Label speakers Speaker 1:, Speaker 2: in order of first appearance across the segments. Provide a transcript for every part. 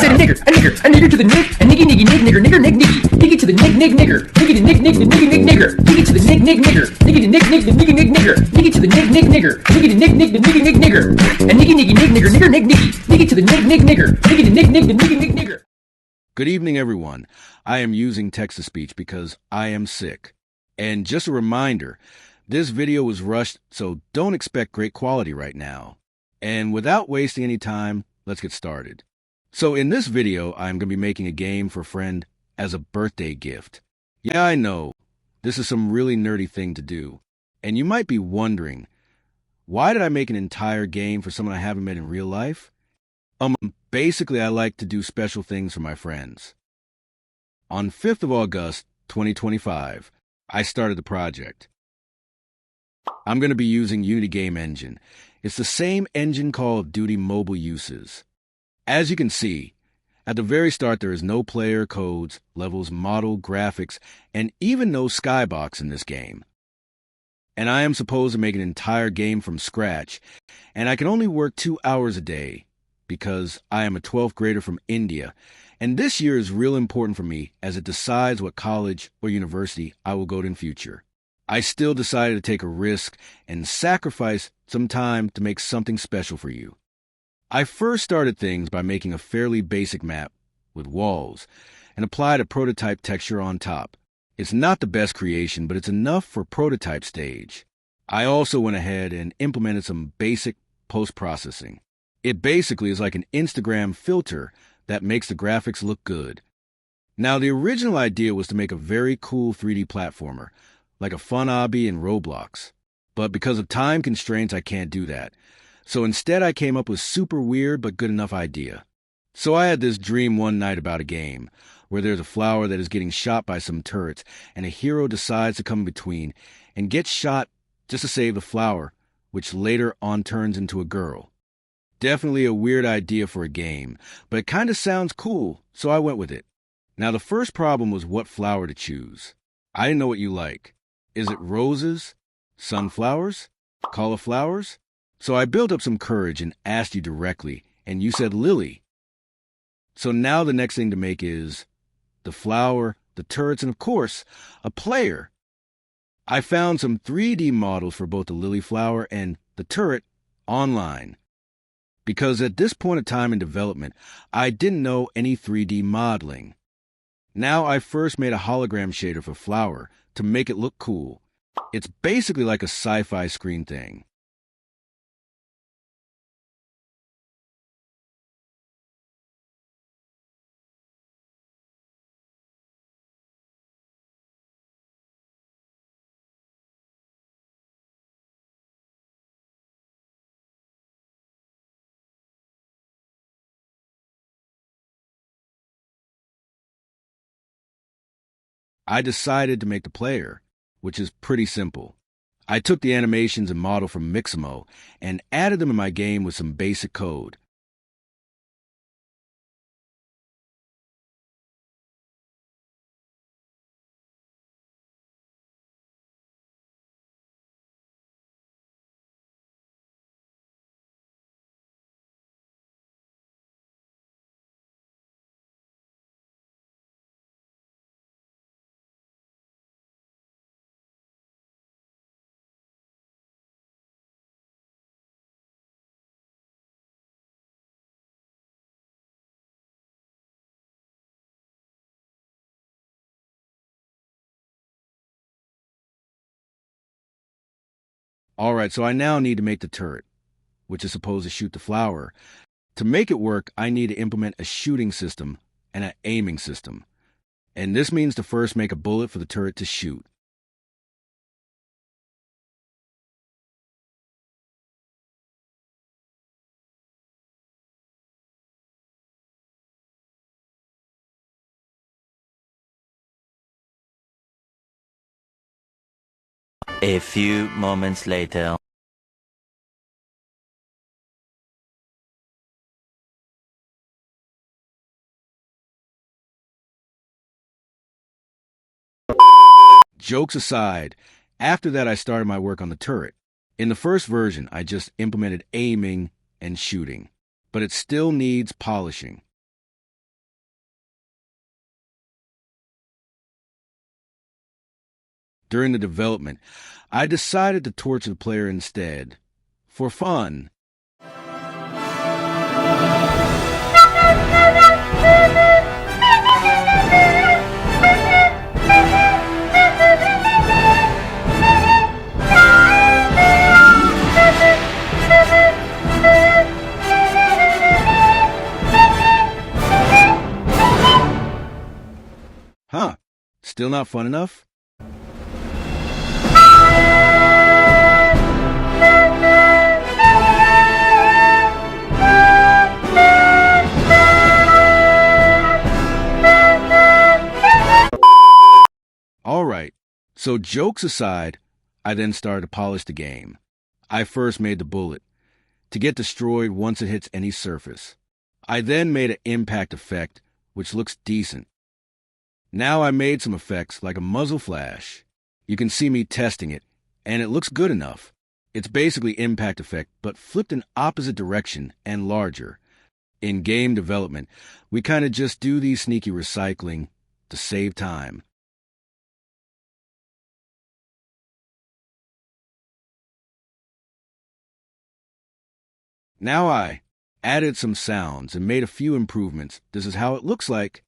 Speaker 1: said a nigger to the nig, a niggy niggy nig nigger, nigger nig niggy, niggy to the nig nig nigger, niggy to nig nig the niggy nig nigger, niggy to the nig nig nigger, niggy to nig nig the niggy nig nigger, niggy to the nig nig nigger, niggy to nig nig the niggy nig nigger, a niggy niggy nig nigger, nigger nig niggy, niggy to the nig nig nigger, niggy to nig nig the niggy nig nigger.
Speaker 2: Good evening, everyone. I am using text-to-speech because I am sick. And just a reminder, this video was rushed, so don't expect great quality right now. And without wasting any time, let's get started. So in this video, I'm going to be making a game for a friend as a birthday gift. Yeah, I know, this is some really nerdy thing to do. And you might be wondering, why did I make an entire game for someone I haven't met in real life? Basically, I like to do special things for my friends. On 5th of August, 2025, I started the project. I'm going to be using Unity Game Engine. It's the same engine Call of Duty mobile uses. As you can see, at the very start there is no player, codes, levels, model, graphics, and even no skybox in this game. And I am supposed to make an entire game from scratch, and I can only work 2 hours a day, because I am a 12th grader from India, and this year is real important for me as it decides what college or university I will go to in future. I still decided to take a risk and sacrifice some time to make something special for you. I first started things by making a fairly basic map with walls and applied a prototype texture on top. It's not the best creation, but it's enough for prototype stage. I also went ahead and implemented some basic post-processing. It basically is like an Instagram filter that makes the graphics look good. Now, the original idea was to make a very cool 3D platformer, like a fun obby in Roblox. But because of time constraints, I can't do that. So instead, I came up with a super weird but good enough idea. So I had this dream one night about a game where there's a flower that is getting shot by some turrets, and a hero decides to come in between and get shot just to save the flower, which later on turns into a girl. Definitely a weird idea for a game, but it kind of sounds cool, so I went with it. Now, the first problem was what flower to choose. I didn't know what you like. Is it roses, sunflowers, cauliflowers? So I built up some courage and asked you directly, and you said lily. So now the next thing to make is the flower, the turrets, and of course, a player. I found some 3D models for both the lily flower and the turret online. Because at this point of time in development, I didn't know any 3D modeling. Now I first made a hologram shader for flower to make it look cool. It's basically like a sci-fi screen thing. I decided to make the player, which is pretty simple. I took the animations and model from Mixamo and added them in my game with some basic code. Alright, so I now need to make the turret, which is supposed to shoot the flower. To make it work, I need to implement a shooting system and an aiming system. And this means to first make a bullet for the turret to shoot.
Speaker 3: A few moments later.
Speaker 2: Jokes aside, after that I started my work on the turret. In the first version, I just implemented aiming and shooting, but it still needs polishing. During the development, I decided to torture the player instead, for fun. Huh? Still not fun enough? Alright, so jokes aside, I then started to polish the game. I first made the bullet, to get destroyed once it hits any surface. I then made an impact effect, which looks decent. Now I made some effects like a muzzle flash. You can see me testing it, and it looks good enough. It's basically impact effect, but flipped in opposite direction and larger. In game development, we kind of just do these sneaky recycling to save time. Now I added some sounds and made a few improvements. This is how it looks like.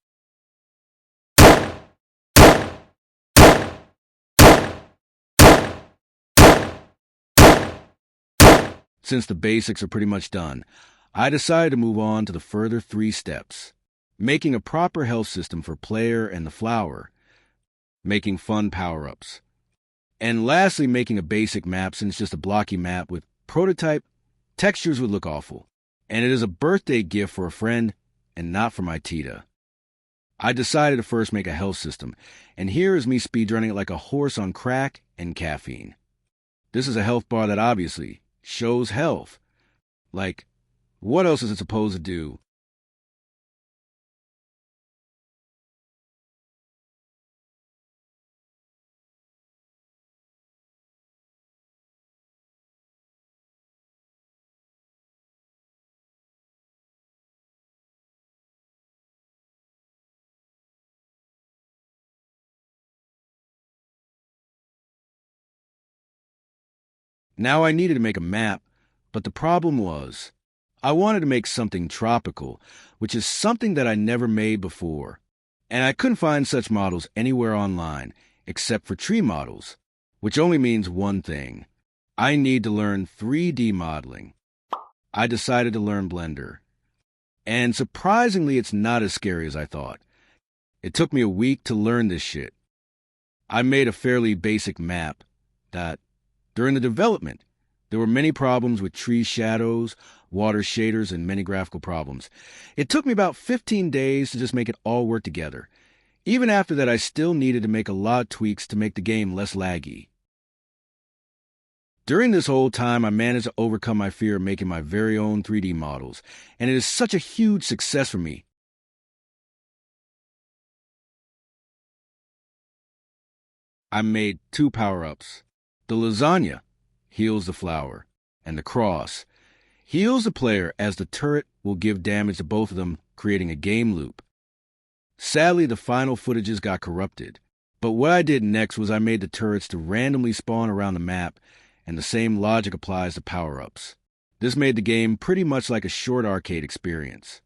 Speaker 2: Since the basics are pretty much done, I decided to move on to the further 3 steps. Making a proper health system for player and the flower. Making fun power-ups. And lastly, making a basic map since just a blocky map with prototype textures would look awful. And it is a birthday gift for a friend and not for my Tita. I decided to first make a health system, and here is me speedrunning it like a horse on crack and caffeine. This is a health bar that obviously shows health. Like, what else is it supposed to do? Now I needed to make a map, but the problem was, I wanted to make something tropical, which is something that I never made before. And I couldn't find such models anywhere online, except for tree models, which only means one thing. I need to learn 3D modeling. I decided to learn Blender. And surprisingly, it's not as scary as I thought. It took me a week to learn this shit. I made a fairly basic map that, during the development, there were many problems with tree shadows, water shaders, and many graphical problems. It took me about 15 days to just make it all work together. Even after that, I still needed to make a lot of tweaks to make the game less laggy. During this whole time, I managed to overcome my fear of making my very own 3D models, and it is such a huge success for me. I made 2 power-ups. The lasagna heals the flower, and the cross heals the player as the turret will give damage to both of them, creating a game loop. Sadly, the final footages got corrupted, but what I did next was I made the turrets to randomly spawn around the map, and the same logic applies to power-ups. This made the game pretty much like a short arcade experience.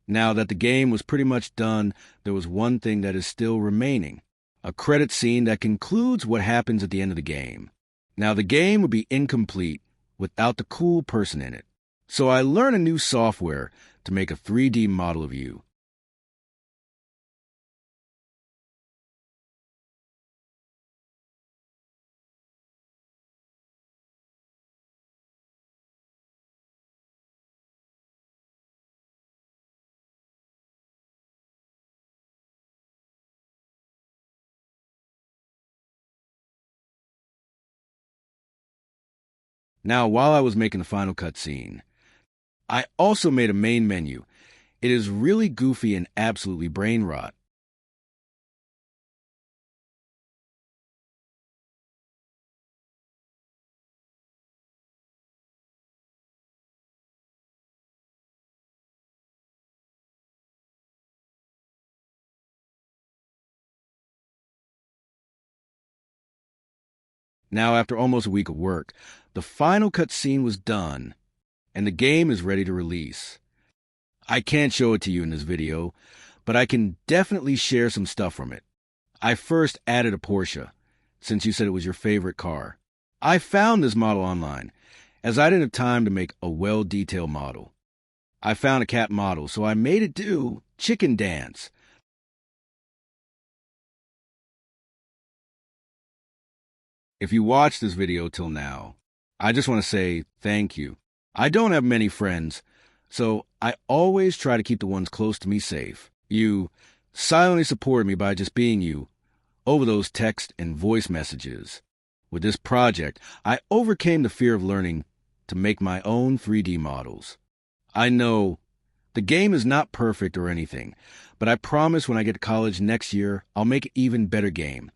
Speaker 2: Now that the game was pretty much done, there was one thing that is still remaining. A credit scene that concludes what happens at the end of the game. Now, the game would be incomplete without the cool person in it. So I learned a new software to make a 3D model of you. Now, while I was making the final cutscene, I also made a main menu. It is really goofy and absolutely brain rot. Now, after almost a week of work, the final cutscene was done, and the game is ready to release. I can't show it to you in this video, but I can definitely share some stuff from it. I first added a Porsche, since you said it was your favorite car. I found this model online, as I didn't have time to make a well-detailed model. I found a cat model, so I made it do chicken dance. If you watched this video till now, I just want to say thank you. I don't have many friends, so I always try to keep the ones close to me safe. You silently supported me by just being you over those text and voice messages. With this project, I overcame the fear of learning to make my own 3D models. I know the game is not perfect or anything, but I promise when I get to college next year, I'll make an even better game.